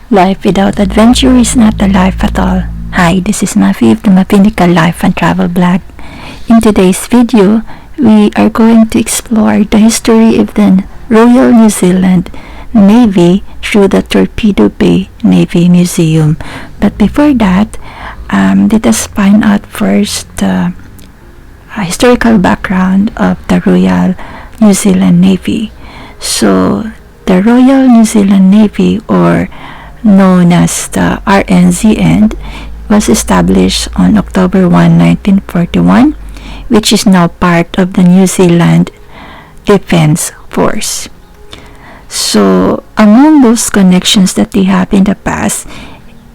Life without adventure is not a life at all. Hi, this is Mafi of the Mapinical Life and Travel Blog. In today's video, we are going to explore the history of the Royal New Zealand Navy through the Torpedo Bay Navy Museum. But before that, let us find out first the historical background of the Royal New Zealand Navy. So, the Royal New Zealand Navy, or known as the RNZN, was established on October 1, 1941, which is now part of the New Zealand Defence Force. So, among those connections that they have in the past,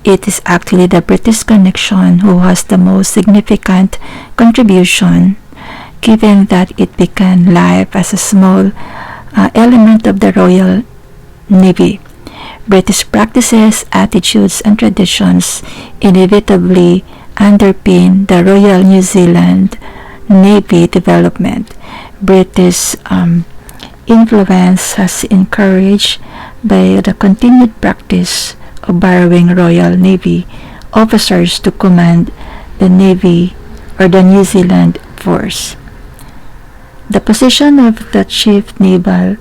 it is actually the British connection who has the most significant contribution, given that it began life as a small element of the Royal Navy. British practices, attitudes, and traditions inevitably underpin the Royal New Zealand Navy development. British influence has encouraged by the continued practice of borrowing Royal Navy officers to command the Navy or the New Zealand Force. The position of the Chief Naval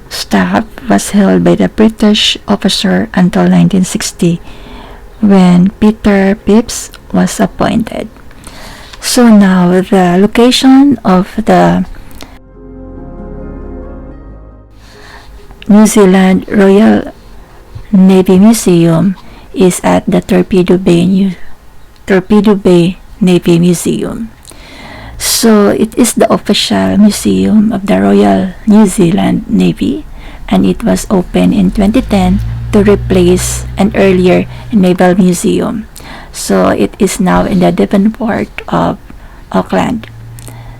Staff was held by the British officer until 1960, when Peter Phipps was appointed. So now the location of the New Zealand Royal Navy Museum is at the Torpedo Bay Navy Museum. So it is the official museum of the Royal New Zealand Navy, and it was opened in 2010 to replace an earlier naval museum. So it is now in the Devonport of Auckland.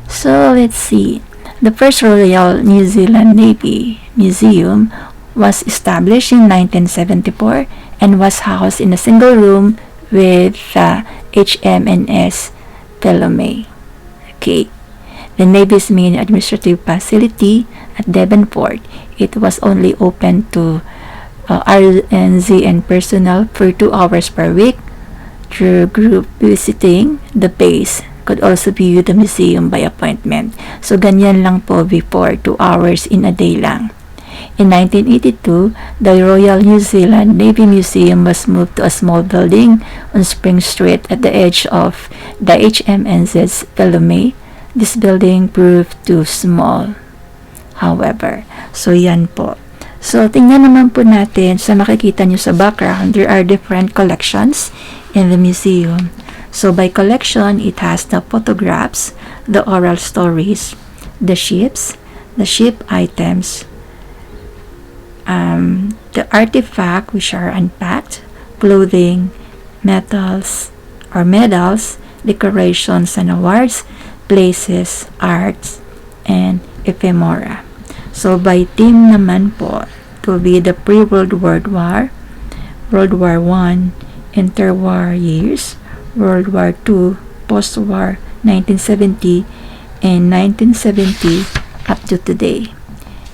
So let's see. The first Royal New Zealand Navy Museum was established in 1974 and was housed in a single room with HMNS Pelome. Okay. The Navy's main administrative facility at Devonport, it was only open to RNZN personnel for 2 hours per week. Through group visiting the base could also view the museum by appointment. So ganyan lang po before, 2 hours in a day lang. In 1982, the Royal New Zealand Navy Museum was moved to a small building on Spring Street at the edge of the HMNZ Pelome. This building proved too small, however. So yan po. So tingnan naman po natin, sa makikita nyo sa background, there are different collections in the museum. So by collection, it has the photographs, the oral stories, the ships, the ship items, the artefact, which are unpacked, clothing, medals, decorations and awards, places, arts, and ephemera. So by theme naman po, it will be the pre-World War, World War I, interwar years, World War II, post-war, 1970, and 1970 up to today.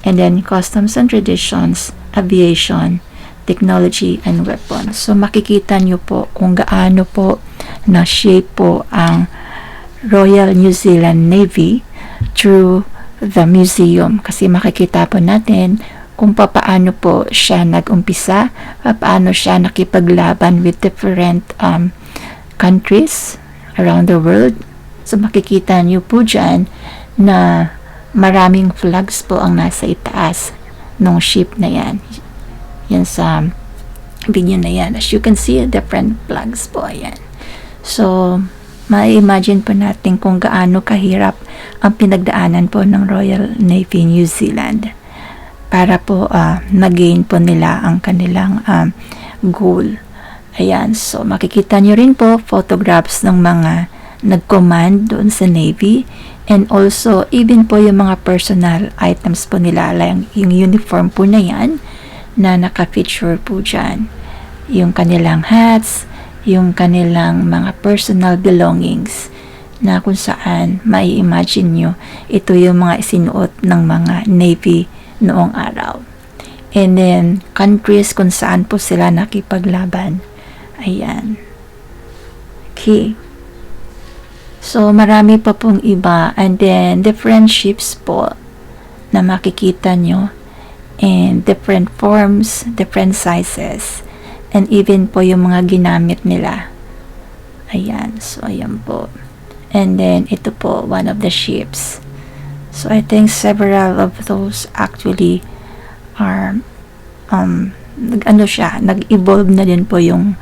And then customs and traditions, aviation, technology, and weapons. So makikita nyo po kung gaano po na shape po ang Royal New Zealand Navy through the museum. Kasi makikita po natin kung paano po siya nag-umpisa, paano siya nakipaglaban with different countries around the world. So makikita nyo po dyan na maraming flags po ang nasa itaas ng ship na yan. Yan sa video na yan. As you can see, different flags po. Ayan. So, ma-imagine po natin kung gaano kahirap ang pinagdaanan po ng Royal Navy New Zealand para po ma-gain po nila ang kanilang goal. Ayan. So, makikita nyo rin po photographs ng mga nag-command doon sa Navy. And also, even po yung mga personal items po nila, like yung uniform po na yan, na naka-feature po dyan. Yung kanilang hats, yung kanilang mga personal belongings, na kung saan, mai-imagine nyo, ito yung mga isinuot ng mga Navy noong araw. and then countries kung saan po sila nakipaglaban. Ayan. Okay. So, marami pa pong iba, and then different ships po na makikita nyo, and different forms, different sizes, and even po yung mga ginamit nila. Ayan. So, ayan po. And then, ito po, one of the ships. So, I think several of those actually are, nag-evolve na din po yung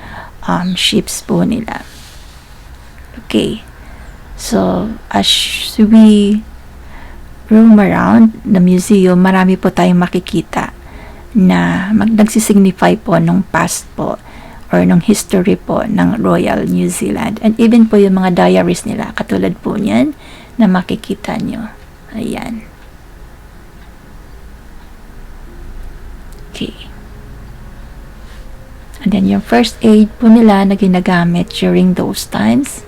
ships po nila. Okay. So, as we roam around the museum, marami po tayong makikita na nagsisignify po nung past po or nung history po ng Royal New Zealand. And even po yung mga diaries nila, katulad po niyan na makikita nyo. Ayan. Okay. And then yung first aid po nila na ginagamit during those times.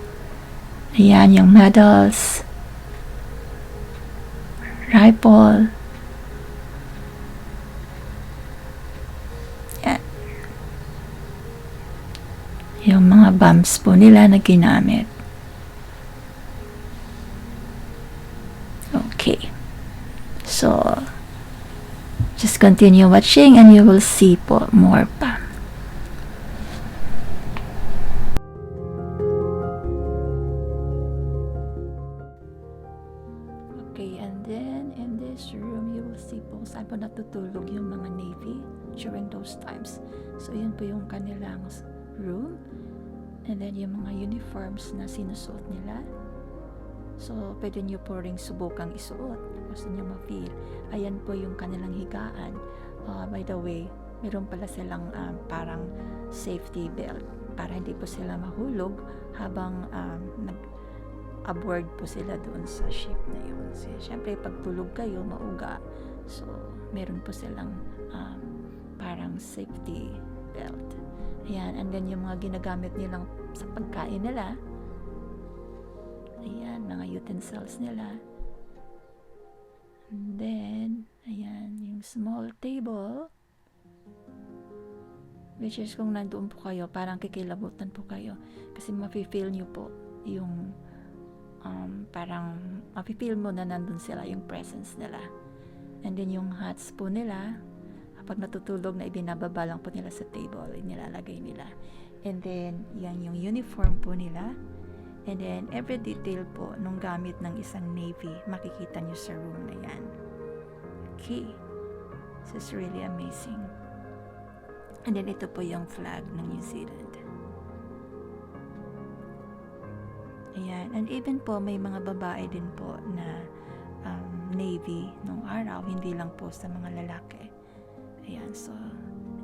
Ayan, yung medals, rifle, yung mga bombs po nila na ginamit. Okay. So, just continue watching and you will see po more pa. Okay, and then in this room, you will see po saan po natutulog yung mga Navy during those times. So, yun po yung kanilang room. And then yung mga uniforms na sinusuot nila. So, pwede nyo po ring subukang isuot. Gusto nyo ma-feel. Ayan po yung kanilang higaan. By the way, meron pala silang parang safety belt para hindi po sila mahulog habang nag-aboard po sila doon sa ship na yun. So, syempre, pag tulog kayo, mauga. So, meron po silang parang safety belt. Ayan, and then yung mga ginagamit nilang sa pagkain nila. Ayan, mga utensils nila. And then, ayan, yung small table. Which is kung nandoon po kayo, parang kikilabutan po kayo. Kasi mafe-feel nyo po yung parang mafe-feel mo na nandun sila, yung presence nila. And then yung hats po nila, kapag natutulog na ibinababa lang po nila sa table, nilalagay nila. And then, yan yung uniform po nila. And then, every detail po nung gamit ng isang Navy, makikita nyo sa room na yan. Okay. This is really amazing. And then, ito po yung flag ng New Zealand. Ayan. And even po, may mga babae din po na Navy nung araw, hindi lang po sa mga lalaki. Ayan, so,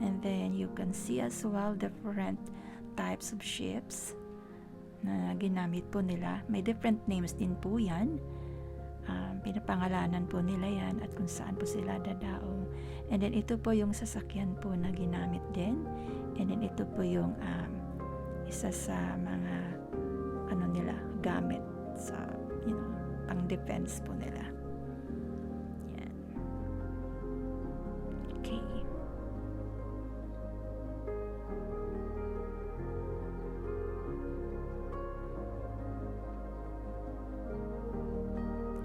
and then you can see as well different types of ships na ginamit po nila. May different names din po yan. Pinapangalanan po nila yan at kung saan po sila dadaong. And then ito po yung sasakyan po na ginamit din. And then ito po yung isa sa mga nila gamit sa pang defense po nila. Yan. Okay.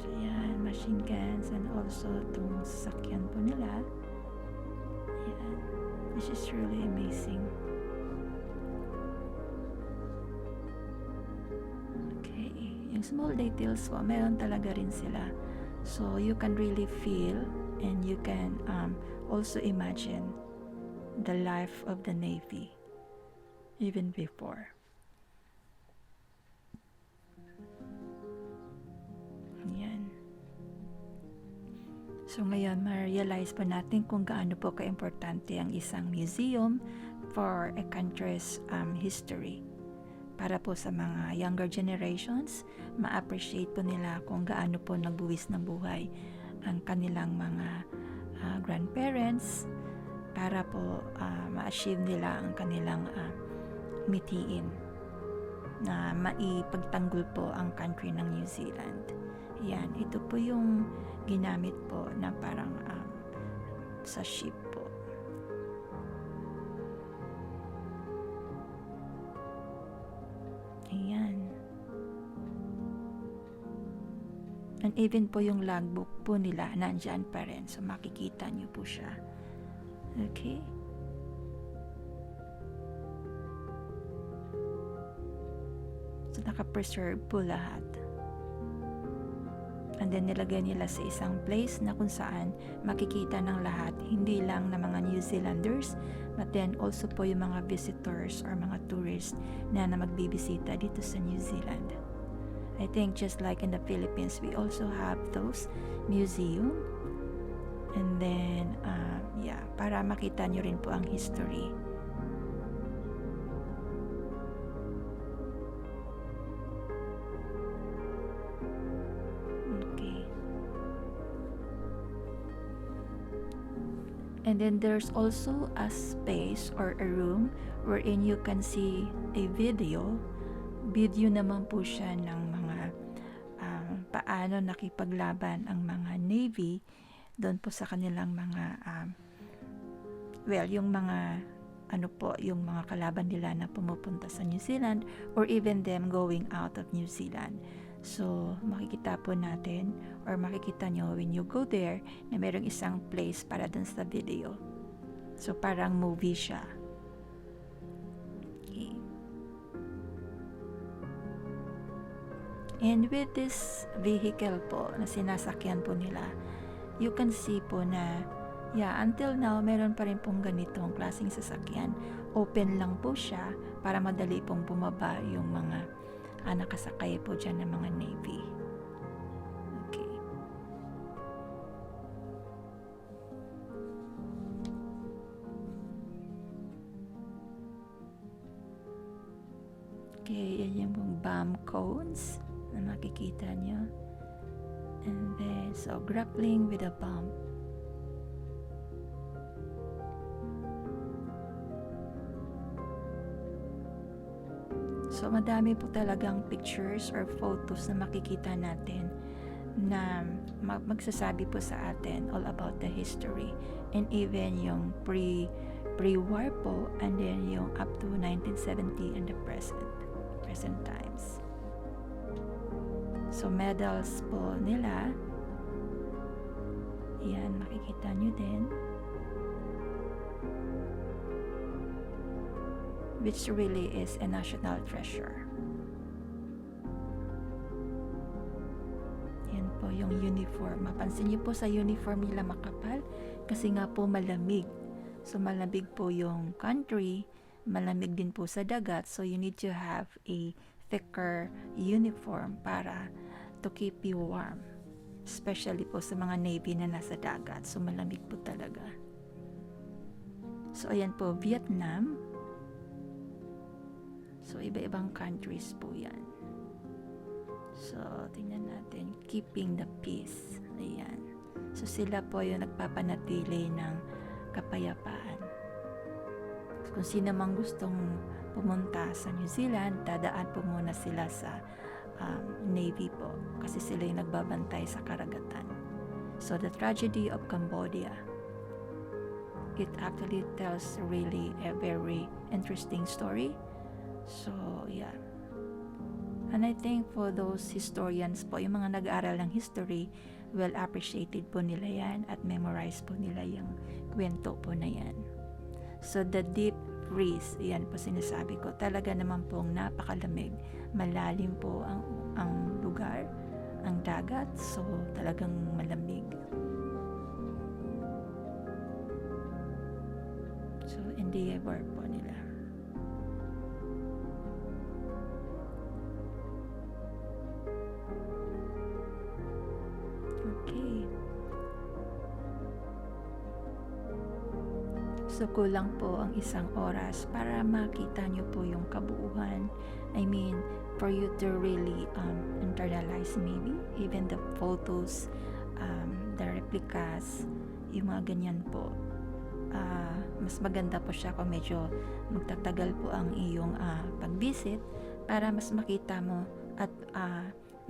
So yan, machine guns and also itong sasakyan po nila. Yan. This is really amazing. Small details po, meron talaga rin sila. So, you can really feel and you can also imagine the life of the Navy even before. Yan. So, ngayon, ma-realize pa natin kung gaano po ka-importante ang isang museum for a country's history. Para po sa mga younger generations, ma-appreciate po nila kung gaano po nagbuwis ng buhay ang kanilang mga grandparents para po ma-achieve nila ang kanilang mitiin na maipagtanggol po ang country ng New Zealand. Yan, ito po yung ginamit po na parang sa ship po. Ayan. And even po yung logbook po nila, nandyan pa rin. So, makikita nyo po siya. Okay. So, naka-preserve po lahat. And then, nilagay nila sa isang place na kung saan makikita ng lahat. Hindi lang ng mga New Zealanders, but then also po yung mga visitors or mga tourists na magbibisita dito sa New Zealand. I think just like in the Philippines, we also have those museum. And then, yeah, para makita nyo rin po ang history. Okay. And then there's also a space or a room wherein you can see a video. Video naman po siya ng mga paano nakipaglaban ang mga Navy doon po sa kanilang mga yung mga yung mga kalaban nila na pumupunta sa New Zealand or even them going out of New Zealand. So, makikita po natin or makikita nyo when you go there na mayroong isang place para dun sa video. So, parang movie siya. Okay. And with this vehicle po na sinasakyan po nila, you can see po na until now, meron pa rin pong ganitong klaseng sasakyan. Open lang po siya para madali pong bumaba yung mga nakasakay po dyan ng mga Navy. Okay. Okay, yan yung pong bomb cones na makikita nyo. And then, so grappling with a bomb. So, madami po talagang pictures or photos na makikita natin na magsasabi po sa atin all about the history and even yung pre-war po and then yung up to 1970 and the present times. So, medals po nila. Yan, makikita nyo din. Which really is a national treasure. Yan po yung uniform. Mapansin niyo po sa uniform nila makapal kasi nga po malamig. So malamig po yung country, malamig din po sa dagat. So you need to have a thicker uniform para to keep you warm. Especially po sa mga Navy na nasa dagat. So malamig po talaga. So ayan po, Vietnam. So, iba-ibang countries po yan. So, tingnan natin. Keeping the peace. Ayan. So, sila po yung nagpapanatili ng kapayapaan. So, kung sino mang gustong pumunta sa New Zealand, dadaan po muna sila sa Navy po. Kasi sila yung nagbabantay sa karagatan. So, the tragedy of Cambodia. It actually tells really a very interesting story. So, yeah. And I think for those historians po, yung mga nag-aaral ng history, well appreciated po nila yan at memorize po nila yung kwento po na yan. So, the deep freeze, yan po sinasabi ko, talaga naman pong napakalamig. Malalim po ang lugar, ang dagat, so talagang malamig. So, endeavor po nila. Okay. So, kulang po ang isang oras para makita nyo po yung kabuuan. I mean, for you to really internalize maybe, even the photos, the replicas, yung mga ganyan po. Mas maganda po siya kung medyo magtatagal po ang iyong pag-visit para mas makita mo at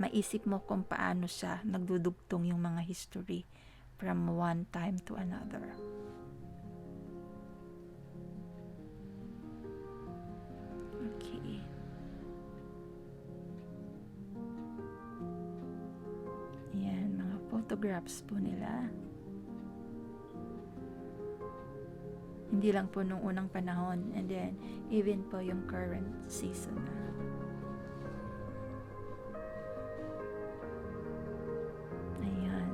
maisip mo kung paano siya nagdudugtong yung mga history from one time to another. Okay. photographs po nila. Hindi lang po nung unang panahon, and then even po yung current season na. Ayan.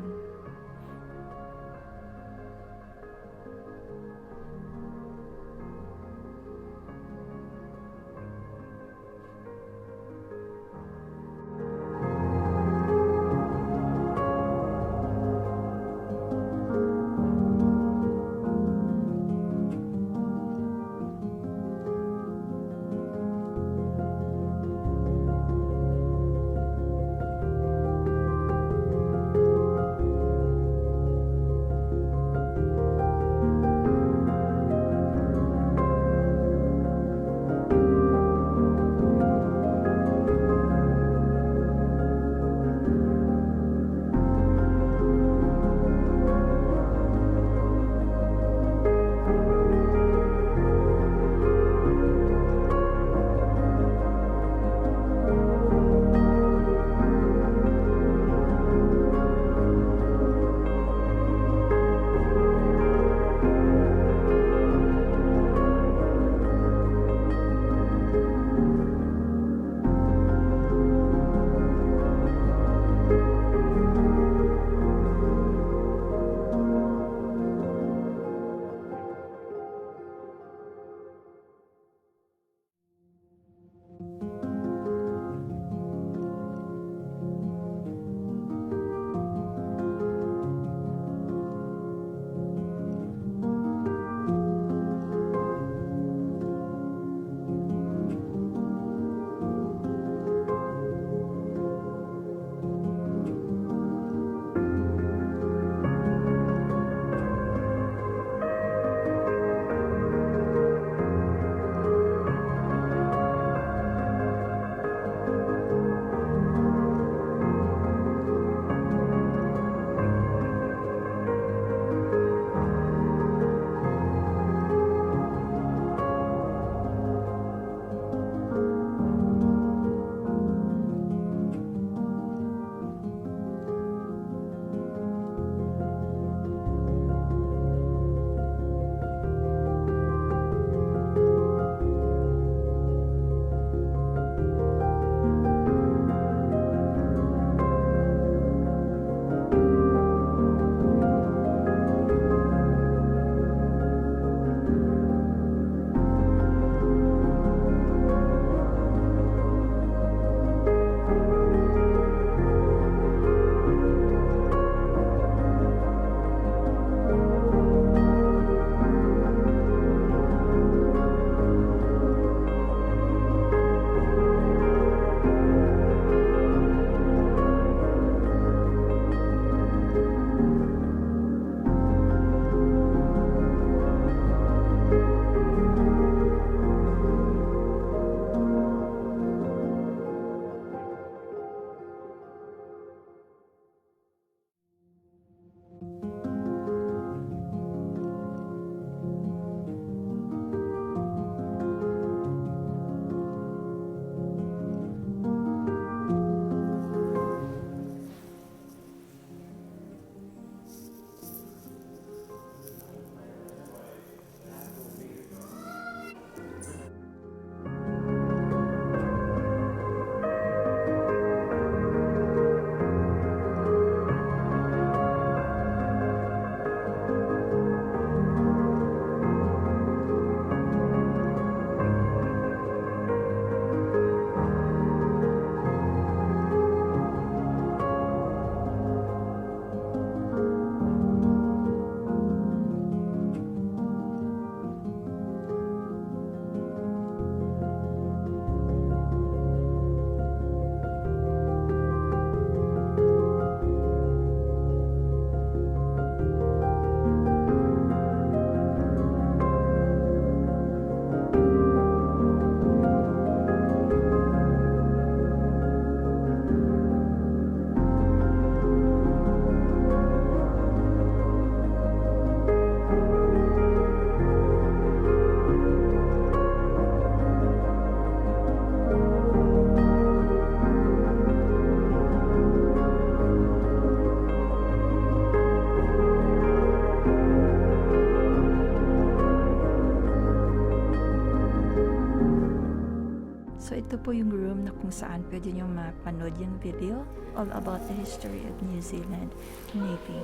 ito po yung room na kung saan pwede nyo mapanood yung video all about the history of New Zealand Navy.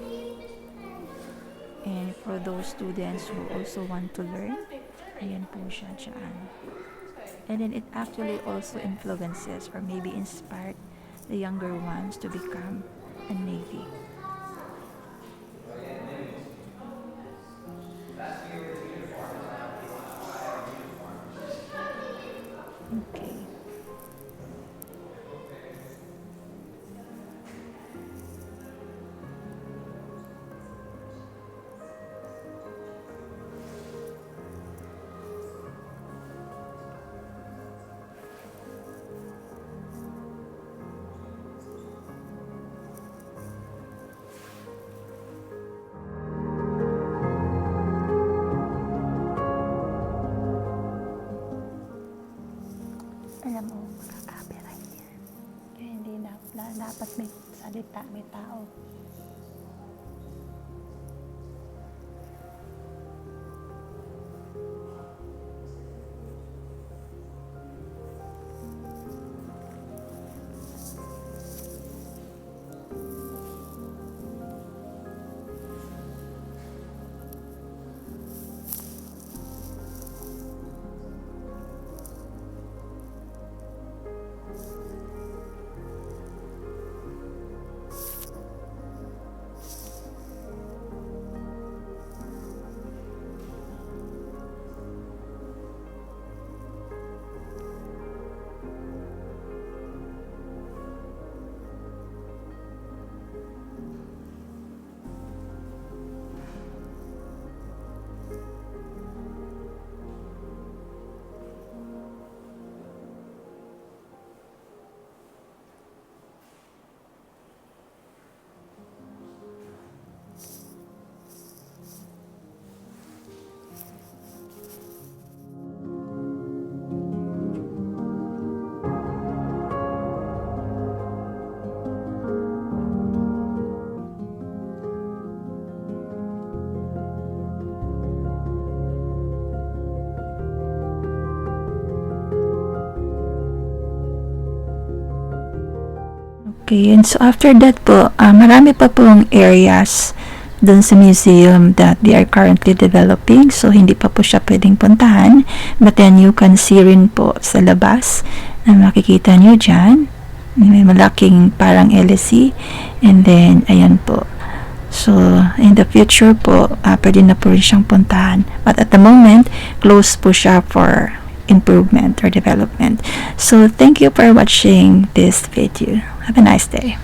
And for those students who also want to learn, ayan po siya dyan. And then it actually also influences or maybe inspired the younger ones to become a Navy. Okay. Alam mo, makaka-copyright yan. Kaya hindi dapat may salita, may tao. Okay, and so after that po, marami pa pong areas dun sa museum that they are currently developing. So, hindi pa po siya pwedeng puntahan. But then, you can see rin po sa labas na makikita nyo dyan. May malaking parang LSE. And then, ayan po. So, in the future po, pwede na po rin siyang puntahan. But at the moment, closed po siya for improvement or development. So, thank you for watching this video. Have a nice day.